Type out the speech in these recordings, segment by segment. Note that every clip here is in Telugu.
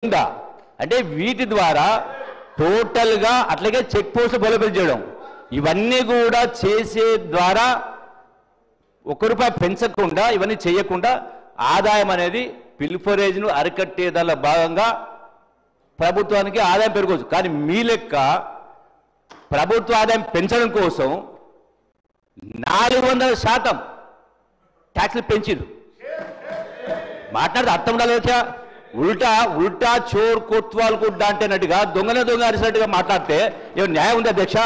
ఉందా అంటే వీటి ద్వారా టోటల్గా అట్లాగే చెక్ పోస్ట్ బలోపేతం చేయడం ఇవన్నీ కూడా చేసే ద్వారా ₹1 పెంచకుండా ఇవన్నీ చేయకుండా ఆదాయం అనేది పిల్ఫరేజ్ను అరికట్టేదానిలో భాగంగా ప్రభుత్వానికి ఆదాయం పెరగవచ్చు. కానీ మీ లెక్క ప్రభుత్వ ఆదాయం పెంచడం కోసం 400% ట్యాక్స్లు పెంచింది. మాట్లాడితే అర్థం ఉండాలి. ఉల్టా చోర్ కొత్వాల్ గుడ్డ అంటేనట్టుగా దొంగనే దొంగ అరిసినట్టుగా మాట్లాడితే ఏమైనా న్యాయం ఉంది అధ్యక్ష?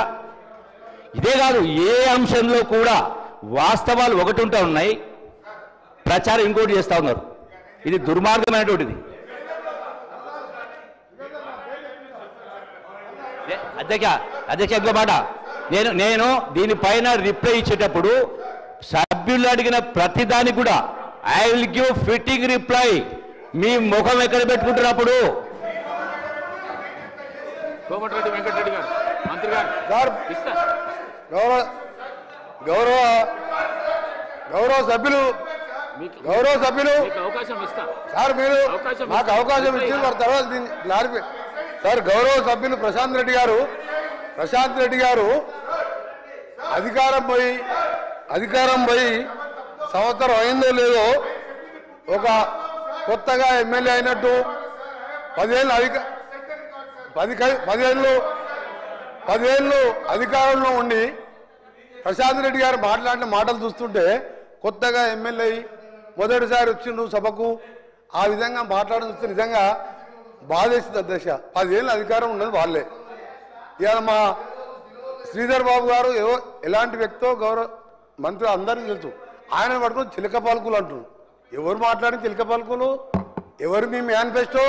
ఇదే కాదు, ఏ అంశంలో కూడా వాస్తవాలు ఒకటి ఉంటా ఉన్నాయి, ప్రచారం ఇంకోటి చేస్తూ ఉన్నారు. ఇది దుర్మార్గమైనటువంటిది. అధ్యక్ష ఇంకో మాట, నేను దీనిపైన రిప్లై ఇచ్చేటప్పుడు సభ్యులు అడిగిన ప్రతిదానికి కూడా I will give fitting reply. మీ ముఖం ఎక్కడ పెట్టుకుంటున్నప్పుడు కోమటిరెడ్డి వెంకటరెడ్డి గారు మంత్రి గారు గౌరవ సభ్యులు అవకాశం ఇస్తా సార్, మీరు నాకు అవకాశం ఇచ్చింది మరి తర్వాత క్లారిఫై సార్. గౌరవ సభ్యులు ప్రశాంత్ రెడ్డి గారు అధికారం పోయి సంవత్సరం అయిందో లేదో ఒక కొత్తగా ఎమ్మెల్యే అయినట్టు 10 ఏళ్ళు అధికారంలో ఉండి ప్రశాంత్ రెడ్డి గారు మాట్లాడిన మాటలు చూస్తుంటే కొత్తగా ఎమ్మెల్యే మొదటిసారి వచ్చిండు సభకు, ఆ విధంగా మాట్లాడడం చూస్తే నిజంగా బాధేస్తుంది అధ్యక్ష. 10 ఏళ్ళు అధికారం ఉన్నది వాళ్ళే. ఇవాళ మా శ్రీధర్ బాబు గారు ఎలాంటి వ్యక్తో గౌరవ మంత్రి అందరికీ తెలుసు. ఆయన పట్టుకుని చిలక పలుకులు అంటున్నారు. ఎవరు మాట్లాడిన చిలక పలుకులు? ఎవరు మీ మేనిఫెస్టో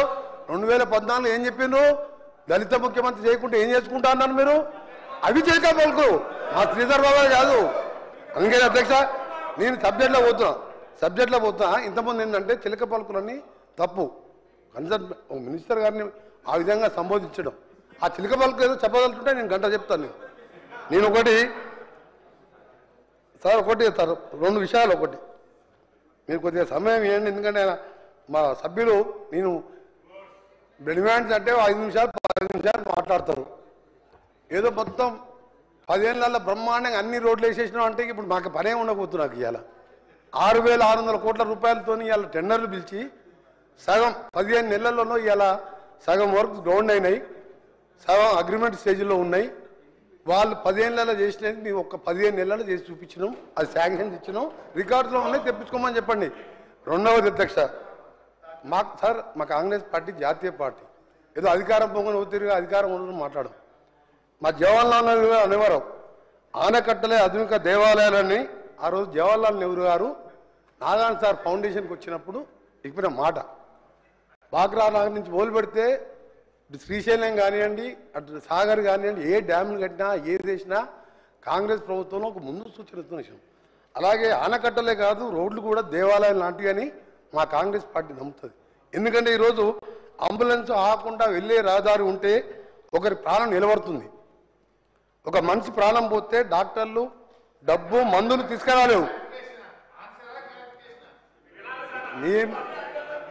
2014 ఏం చెప్పిండ్రు? దళిత ముఖ్యమంత్రి చేయకుంటే ఏం చేసుకుంటా అన్నారు మీరు? అవి చిలక పలుకులు. మా శ్రీధర్ బాబు కాదు. అందుకని అధ్యక్ష నేను సబ్జెక్ట్లో పోతున్నా. ఇంతకుముందు ఏంటంటే చిలక పలుకులన్నీ తప్పు. కన్సర్న్ మినిస్టర్ గారిని ఆ విధంగా సంబోధించడం, ఆ చిలక పలుకు ఏదో చెప్పగలుగుతుంటే నేను గంట చెప్తాను. నేను ఒకటి 2 విషయాలు. ఒకటి మీరు కొద్దిగా సమయం ఇవ్వండి, ఎందుకంటే మా సభ్యులు నేను డిమాండ్స్ అంటే 5 నిమిషాలు 10 నిమిషాలు మాట్లాడతారు. ఏదో మొత్తం 10 ఏళ్ళల్లో బ్రహ్మాండంగా అన్ని రోడ్లు వేసేసినాం అంటే ఇప్పుడు మాకు పనే ఉండకపోతుంది. నాకు ఇవాళ 6,600 కోట్ల రూపాయలతో ఇవాళ టెండర్లు పిలిచి సగం 15 నెలల్లోనూ ఇవాళ సగం వర్క్ గ్రౌండ్ అయినాయి, సగం అగ్రిమెంట్ స్టేజ్లో ఉన్నాయి. వాళ్ళు 10 ఏళ్ళలో చేసినది మేము ఒక 15 నెలల్లో చేసి చూపించినాం. అది శాంక్షన్స్ ఇచ్చినాం, రికార్డులో ఉన్నాయి, తెప్పించుకోమని చెప్పండి. రెండవది అధ్యక్ష, మా కాంగ్రెస్ పార్టీ జాతీయ పార్టీ. ఏదో అధికారం పొంగని ఒత్తిడిగా అధికారం ఉండడం మాట్లాడడం. మా జవహర్లాల్ నెహ్రూ గారు అనేవారు ఆనకట్టలే ఆధునిక దేవాలయాలని. ఆ రోజు జవహర్లాల్ నెహ్రూ గారు నారాయణ సార్ ఫౌండేషన్కి వచ్చినప్పుడు చెప్పిన మాట. బాగ్రా నగర్ నుంచి మొదలు పెడితే శ్రీశైలం కానివ్వండి, అటు సాగర్ కానివ్వండి, ఏ డ్యాములు కట్టినా ఏది చేసినా కాంగ్రెస్ ప్రభుత్వంలో ఒక ముందు సూచన విషయం. అలాగే ఆనకట్టలే కాదు, రోడ్లు కూడా దేవాలయాలు లాంటివి అని మా కాంగ్రెస్ పార్టీ నమ్ముతుంది. ఎందుకంటే ఈరోజు అంబులెన్స్ ఆకుండా వెళ్ళే రహదారి ఉంటే ఒకరి ప్రాణం నిలబడుతుంది. ఒక మనిషి ప్రాణం పోతే డాక్టర్లు డబ్బు మందులు తీసుకురాలేవు.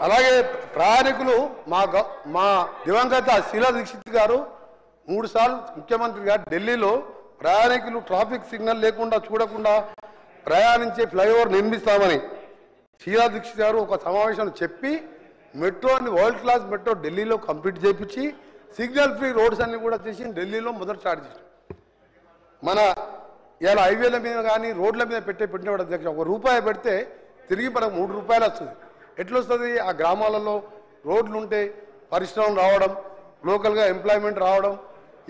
అలాగే ప్రయాణికులు మా దివంగత శీలా దీక్షిత్ గారు 3 సార్లు ముఖ్యమంత్రి గారు ఢిల్లీలో ప్రయాణికులు ట్రాఫిక్ సిగ్నల్ లేకుండా చూడకుండా ప్రయాణించే ఫ్లైఓవర్ నిర్మిస్తామని శీలా దీక్షిత్ గారు ఒక సమావేశంలో చెప్పి మెట్రోని వరల్డ్ క్లాస్ మెట్రో ఢిల్లీలో కంప్లీట్ చేయించి సిగ్నల్ ఫ్రీ రోడ్స్ అన్ని కూడా చేసి ఢిల్లీలో మొదటి స్టార్ట్ చేసాం. మన ఇలా హైవేల మీద కానీ రోడ్ల మీద పెట్టినప్పుడు అధ్యక్ష ₹1 పెడితే తిరిగి మనకు ₹3 వస్తుంది. ఎట్లా వస్తుంది? ఆ గ్రామాలలో రోడ్లు ఉంటే పరిశ్రమలు రావడం, లోకల్గా ఎంప్లాయ్మెంట్ రావడం.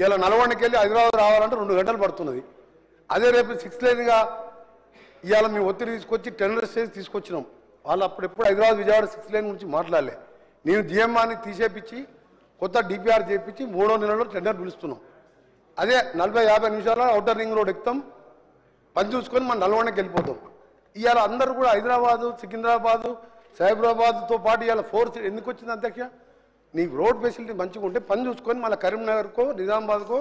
ఇలా నల్గొండకి వెళ్ళి హైదరాబాద్ రావాలంటే 2 గంటలు పడుతున్నది. అదే రేపు 6 లేన్గా ఇవాళ మేము ఒత్తిడి తీసుకొచ్చి టెండర్ స్టేజ్ తీసుకొచ్చినాం. వాళ్ళు అప్పుడెప్పుడు హైదరాబాద్ విజయవాడ 6 లేన్ గురించి మాట్లాడలే. నేను జిఎంఆర్ని తీసేపించి కొత్త డిపిఆర్ చేయించి 3వ నెలలో టెండర్ పిలుస్తున్నాం. అదే 40-50 నిమిషాల్లో అవుటర్ రింగ్ రోడ్ ఎక్కుతాం, పని చూసుకొని మనం నల్గొండకి వెళ్ళిపోతాం. ఇవాళ అందరూ కూడా హైదరాబాదు, సికింద్రాబాదు, సైబరాబాద్తో పాటు ఇవాళ ఫోర్స్ ఎందుకు వచ్చింది అధ్యక్ష? నీకు రోడ్ ఫెసిలిటీ మంచిగా ఉంటే పని చూసుకొని మళ్ళీ కరీంనగర్కో నిజామాబాద్కో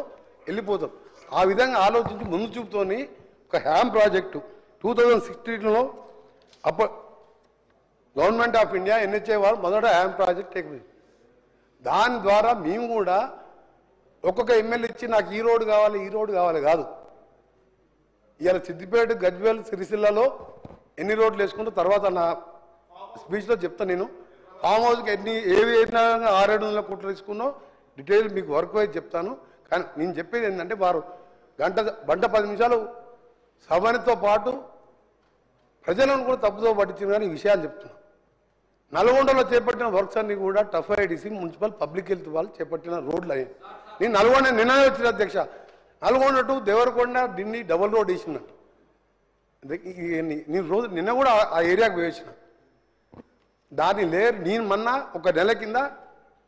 వెళ్ళిపోతాం. ఆ విధంగా ఆలోచించి ముందు చూపుతోని ఒక హ్యామ్ ప్రాజెక్టు 2016లో గవర్నమెంట్ ఆఫ్ ఇండియా NHA వాళ్ళు మొదట హ్యామ్ ప్రాజెక్ట్ దాని ద్వారా మేము కూడా ఒక్కొక్క ఎమ్మెల్యే ఇచ్చి నాకు ఈ రోడ్డు కావాలి కాదు. ఇవాళ సిద్దిపేట, గజ్వేల్, సిరిసిల్లలో ఎన్ని రోడ్లు వేసుకుంటూ తర్వాత నా స్పీచ్లో చెప్తాను. నేను ఫామ్ హౌస్కి ఏవి 600 కోట్లు తీసుకున్నో డీటెయిల్ మీకు వర్క్ వైజ్ చెప్తాను. కానీ నేను చెప్పేది ఏంటంటే వారు గంట 10 నిమిషాలు సభనితో పాటు ప్రజలను కూడా తప్పుదో పట్టించిన కానీ ఈ విషయాలు చెప్తున్నాను. నల్గొండలో చేపట్టిన వర్క్స్ అన్ని కూడా TUF IDC municipal public health వాళ్ళు చేపట్టిన రోడ్లు అయ్యాయి. నేను నల్గొండ నిన్ననే వచ్చిన అధ్యక్ష, Nalgonda to Devarakonda Delhi double road వేసినట్టు నేను రోజు నిన్న కూడా ఆ ఏరియాకు వేసిన దాన్ని నేను మొన్న ఒక నెల కింద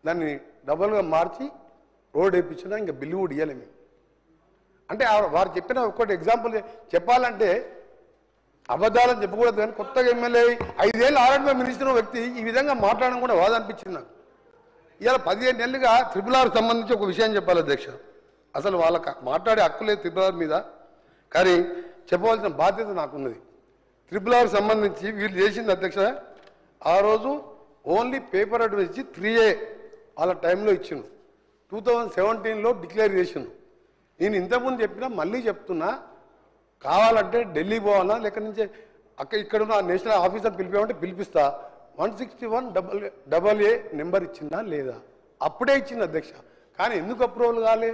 దాన్ని డబల్గా మార్చి రోడ్ వేయించినా ఇంకా బిల్లు కూడా ఇవ్వలేము. అంటే వారు చెప్పిన ఒక్కటి ఎగ్జాంపుల్ చెప్పాలంటే అబద్ధాలని చెప్పకూడదు కానీ కొత్తగా ఎమ్మెల్యే 5 ఏళ్ళు ఆర్ఎండ్బై మినిస్టర్ వ్యక్తి ఈ విధంగా మాట్లాడడం కూడా బాధ అనిపించింది నాకు. ఇవాళ 15 నెలలుగా RRR సంబంధించి ఒక విషయం చెప్పాలి అధ్యక్ష. అసలు వాళ్ళకి మాట్లాడే హక్కు లేదు RRR మీద, కానీ చెప్పవలసిన బాధ్యత నాకున్నది. RRR సంబంధించి వీళ్ళు చేసింది అధ్యక్ష, ఆ రోజు ఓన్లీ పేపర్ అడ్వైస్ ఇచ్చి 3A వాళ్ళ టైంలో ఇచ్చిండు. 2017లో డిక్లేర్ చేసిండు. నేను ఇంతకుముందు చెప్పినా మళ్ళీ చెప్తున్నా, కావాలంటే ఢిల్లీ పోవాలా లేక నుంచి ఇక్కడ ఉన్న నేషనల్ ఆఫీసర్ పిలిపామంటే పిలిపిస్తా. 161AA నెంబర్ ఇచ్చిందా లేదా? అప్పుడే ఇచ్చింది అధ్యక్ష. కానీ ఎందుకు అప్రూవల్ కాలే?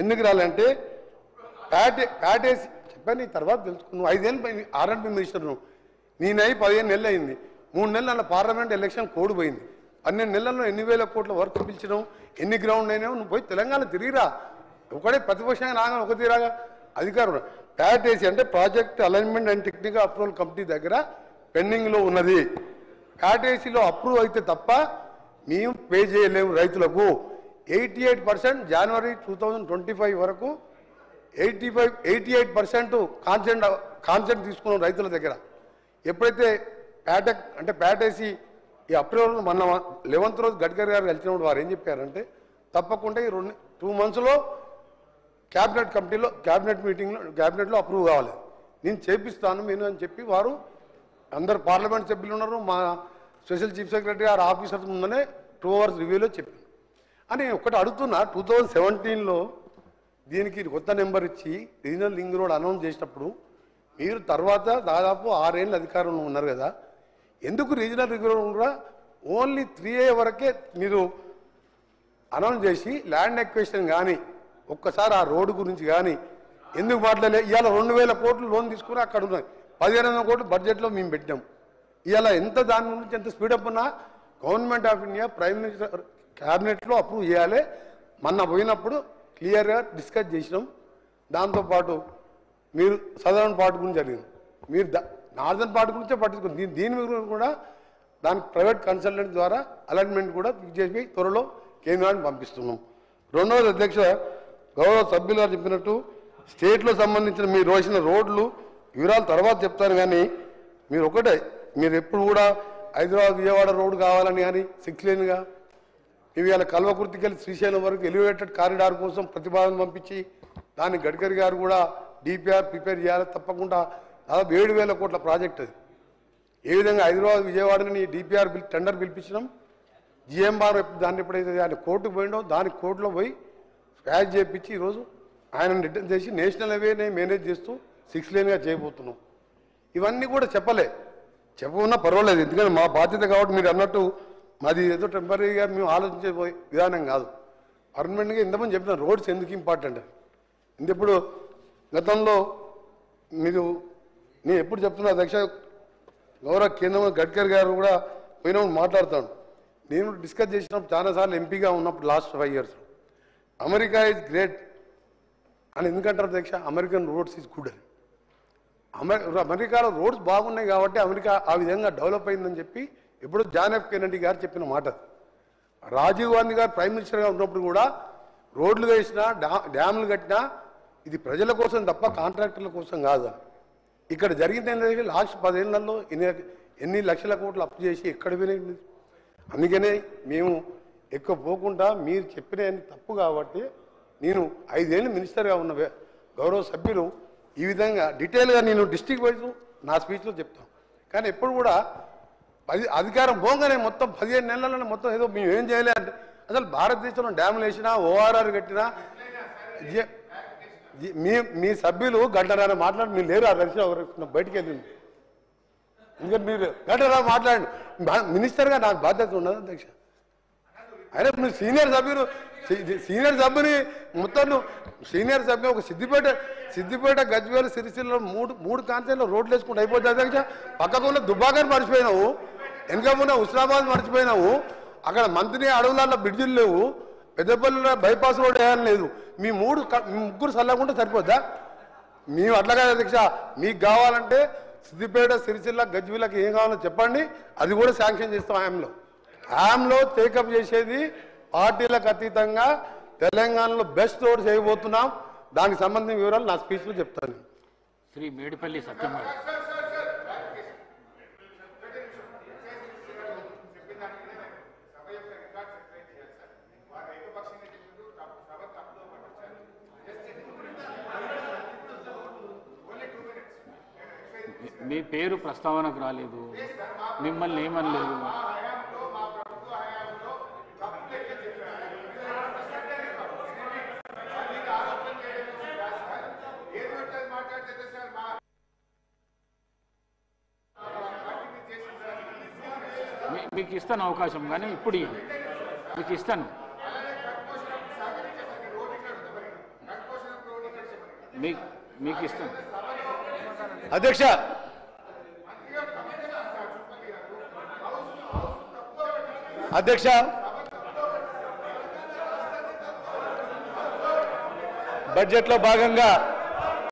ఎందుకు రాలంటే ప్యాటేసి చెప్పాను. తర్వాత తెలుసుకున్నాను. 5 ఏళ్ళు R&B మినిస్టర్ను నేనై 15 నెలలు అయింది. 3 నెలల పార్లమెంట్ ఎలక్షన్ కోడ్ పోయింది. 12 నెలల్లో ఎన్ని వేల కోట్ల వర్క్ పిలిచినావు, ఎన్ని గ్రౌండ్ అయినావు? నువ్వు పోయి తెలంగాణ తిరిగిరా. ఒకటే ప్రతిపక్షంగా రాగా ఒక తీరాగా అధికారం. ప్యాటేసి అంటే project alignment and technical approval committee దగ్గర పెండింగ్లో ఉన్నది. ప్యాటేసీలో అప్రూవ్ అయితే తప్ప మేము పే చేయలేము రైతులకు. 88% జనవరి 2025 వరకు 88% కాన్సెంట్ తీసుకున్నాం రైతుల దగ్గర. ఎప్పుడైతే ప్యాటేసి ఈ అప్రూవల్ మొన్న 11th రోజు గడ్కరీ గారు కలిసినప్పుడు వారు ఏం చెప్పారంటే తప్పకుండా ఈ 2 monthsలో క్యాబినెట్లో అప్రూవ్ కావాలి, నేను చేపిస్తాను నేను అని చెప్పి వారు అందరు పార్లమెంట్ సభ్యులు ఉన్నారు. మా స్పెషల్ చీఫ్ సెక్రటరీ గారు ఆఫీసర్స్ ముందనే 2 hours రివ్యూలో చెప్పాను అని ఒకటి అడుగుతున్నా. 2017లో దీనికి కొత్త నెంబర్ ఇచ్చి రీజనల్ లింక్ రోడ్ అనౌన్స్ చేసినప్పుడు మీరు తర్వాత దాదాపు 6 ఏళ్ళు అధికారంలో ఉన్నారు కదా, ఎందుకు రీజనల్ లింక్ రోడ్ కూడా ఓన్లీ 3A వరకే మీరు అనౌన్స్ చేసి ల్యాండ్ ఎక్వేషన్ కానీ ఒక్కసారి ఆ రోడ్డు గురించి కానీ ఎందుకు మాట్లాడలే? ఇవాళ 2000 కోట్లు లోన్ తీసుకుని అక్కడ ఉన్నాయి, 1500 కోట్లు బడ్జెట్లో మేము పెట్టినాం. ఇవాళ ఎంత దాని గురించి ఎంత స్పీడప్ ఉన్నా government of India prime minister క్యాబినెట్లో అప్రూవ్ చేయాలి. మొన్న పోయినప్పుడు క్లియర్గా డిస్కస్ చేసినాం. దాంతోపాటు మీరు సదరన్ పార్ట్ గురించి జరిగింది, మీరు నార్దర్న్ పార్ట్ గురించే పట్టించుకుంది. దీని మీద కూడా దానికి ప్రైవేట్ కన్సల్టెంట్ ద్వారా అలైన్మెంట్ కూడా చేసి త్వరలో కేంద్రానికి పంపిస్తున్నాం. రెండవది అధ్యక్ష, గౌరవ సభ్యులు గారు చెప్పినట్టు స్టేట్లో సంబంధించిన మీరు వేసిన రోడ్లు వివరాలు తర్వాత చెప్తాను. కానీ మీరు ఎప్పుడు కూడా హైదరాబాద్ విజయవాడ రోడ్డు కావాలని కానీ 6 లేన్గా ఇవి ఇలా కల్వకుర్తికి వెళ్ళి శ్రీశైలం వరకు ఎలివేటెడ్ కారిడార్ కోసం ప్రతిపాదన పంపించి దాన్ని గడ్కరీ గారు కూడా డిపిఆర్ ప్రిపేర్ చేయాలి. తప్పకుండా దాదాపు 7000 కోట్ల ప్రాజెక్ట్ అది. ఏ విధంగా హైదరాబాద్ విజయవాడని డిపిఆర్ టెండర్ పిలిపించినాం. జిఎంఆర్ దాన్ని ఎప్పుడైతే ఆయన కోర్టుకు పోయిండో దాని కోర్టులో పోయి స్క్రాచ్ చేయించి ఈరోజు ఆయన రిటర్న్ చేసి నేషనల్ హైవేని మేనేజ్ చేస్తూ 6 లేన్గా చేయబోతున్నాం. ఇవన్నీ కూడా చెప్పకున్నా పర్వాలేదు, ఎందుకంటే మా బాధ్యత కాబట్టి. మీరు అన్నట్టు మాది ఏదో టెంపరీగా మేము ఆలోచించే విధానం కాదు. పర్మనెంట్గా ఇంతమంది చెప్పిన రోడ్స్ ఎందుకు ఇంపార్టెంట్ ఇంకెప్పుడు గతంలో నేను ఎప్పుడు చెప్తున్నా అధ్యక్ష, గౌరవ కేంద్ర గడ్కరీ గారు కూడా పోయినప్పుడు మాట్లాడుతాను. నేను డిస్కస్ చేసినప్పుడు చాలాసార్లు ఎంపీగా ఉన్నప్పుడు last 5 years America is great అని ఎందుకంటారు అధ్యక్ష? అమెరికన్ రోడ్స్ ఈజ్ గుడ్ అని. అమెరికాలో రోడ్స్ బాగున్నాయి కాబట్టి అమెరికా ఆ విధంగా డెవలప్ అయిందని చెప్పి ఇప్పుడు జాన్ ఎఫ్ కెనడీ గారు చెప్పిన మాట. రాజీవ్ గాంధీ గారు ప్రైమ్ మినిస్టర్గా ఉన్నప్పుడు కూడా రోడ్లు వేసినా డ్యాములు కట్టినా ఇది ప్రజల కోసం తప్ప కాంట్రాక్టర్ల కోసం కాదు. ఇక్కడ జరిగింది ఏంటంటే లాస్ట్ 10 ఏళ్లలో ఎన్ని లక్షల కోట్లు అప్పు చేసి ఎక్కడ వినేది. అందుకనే మేము ఎక్కువ పోకుండా మీరు చెప్పిన తప్పు కాబట్టి నేను 5 ఏళ్ళు మినిస్టర్గా ఉన్న గౌరవ సభ్యులు ఈ విధంగా డీటెయిల్గా నేను డిస్ట్రిక్ట్ వైజ్ నా స్పీచ్లో చెప్తాను. కానీ ఎప్పుడు కూడా అధికారం పోగానే మొత్తం 15 నెలలలో మొత్తం ఏదో మేము ఏం చేయలే అంటే అసలు భారతదేశంలో డ్యాములు వేసినా ఓఆర్ఆర్ కట్టినా మీ సభ్యులు గంటన్నర మాట్లాడి మీరు లేరు. ఆ దర్శనం బయటికి వెళ్ళింది. ఇంకా మీరు గంటన్నర మాట్లాడండి. మినిస్టర్గా నాకు బాధ్యత ఉండదు అధ్యక్ష. అయినా మీరు సీనియర్ సభ్యుని మొత్తం సీనియర్ సభ్యులు ఒక సిద్దిపేట గజ్వేల్ సిరిసిల్ల మూడు కాన్సెల్లో రోడ్లు వేసుకుంటూ అయిపోతుంది అధ్యక్ష. పక్కకు ఉన్న దుబ్బాకని మర్చిపోయినావు, వెనక ఉన్న హుస్నాబాద్ మర్చిపోయినావు, అక్కడ మంత్రి అడవులలో బ్రిడ్జిలు లేవు, పెద్దపల్లిలో బైపాస్ రోడ్ వేయాలని లేదు. మీ ముగ్గురు సల్లకుండా సరిపోద్దా? మేము అట్లా కాదు అధ్యక్ష. మీకు కావాలంటే సిద్దిపేట సిరిసిల్ల గజ్వేల్కి ఏం కావాలో చెప్పండి, అది కూడా శాంక్షన్ చేస్తాం. ఆయంలో టేకప్ చేసేది పార్టీలకు అతీతంగా తెలంగాణలో బెస్ట్ రోడ్ చేయబోతున్నాం. దానికి సంబంధించిన వివరాలు నా స్పీచ్లో చెప్తాను. శ్రీ మేడిపల్లి సత్యనారాయణ. మీ పేరు ప్రస్తావనకు రాలేదు, మిమ్మల్ని ఏమనలేదు. మీకు ఇస్తాను అవకాశం, కానీ ఇప్పుడు మీకు ఇస్తాను. మీకు ఇస్తాను అధ్యక్ష. బడ్జెట్లో భాగంగా